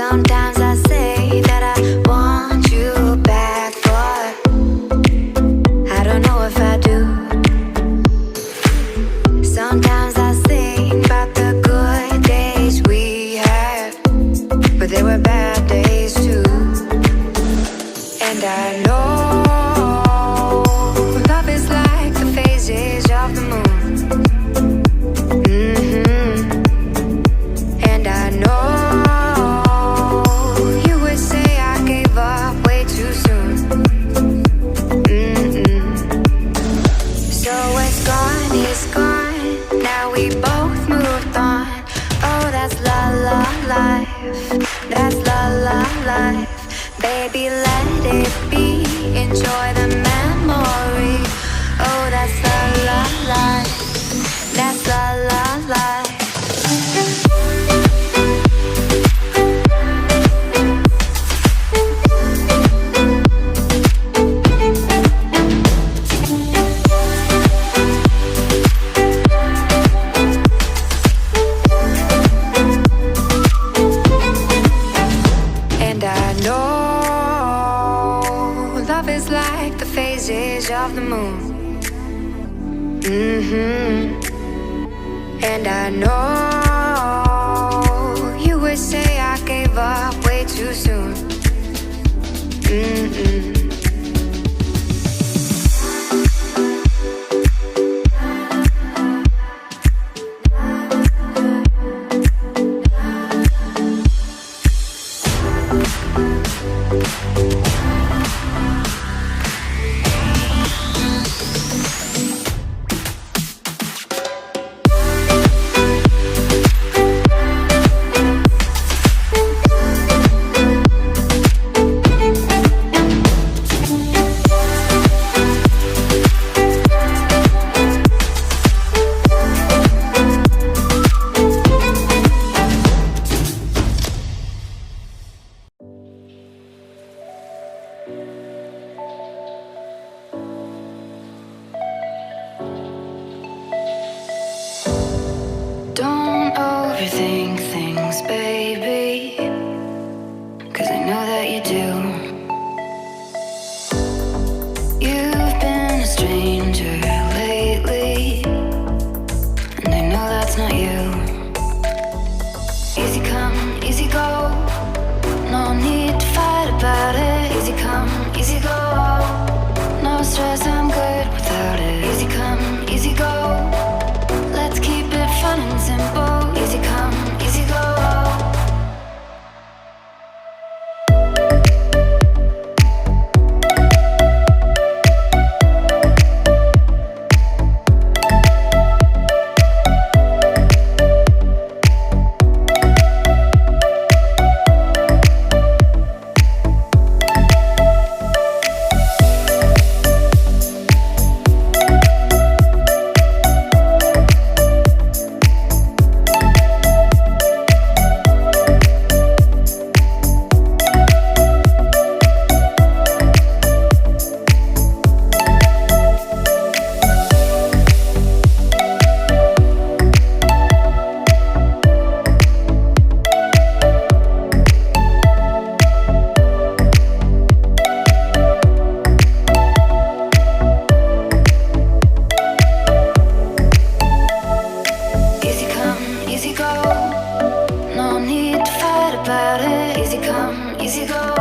Sometimes I say that I want you back, but I don't know if I do. Sometimes I think about the good days we had, but they were bad days too. And I know love is like the phases of the moon. And I know you would say I gave up way too soon. So it's gone, now we both moved on. Oh, that's la la life, that's la la life. Baby, let it be, enjoy the memory. Oh, that's la la life, that's la la life. Of the moon. And I know you would say I gave up way too soon. Don't overthink things, baby, 'cause I know that you do. You've been a stranger lately, and I know that's not you. Easy come, easy go, no need to fight about it. Easy come, easy go, no stress, I'm good without it. Easy come, easy go, let's keep it fun and simple. Easy come, easy go. Easy come, easy go.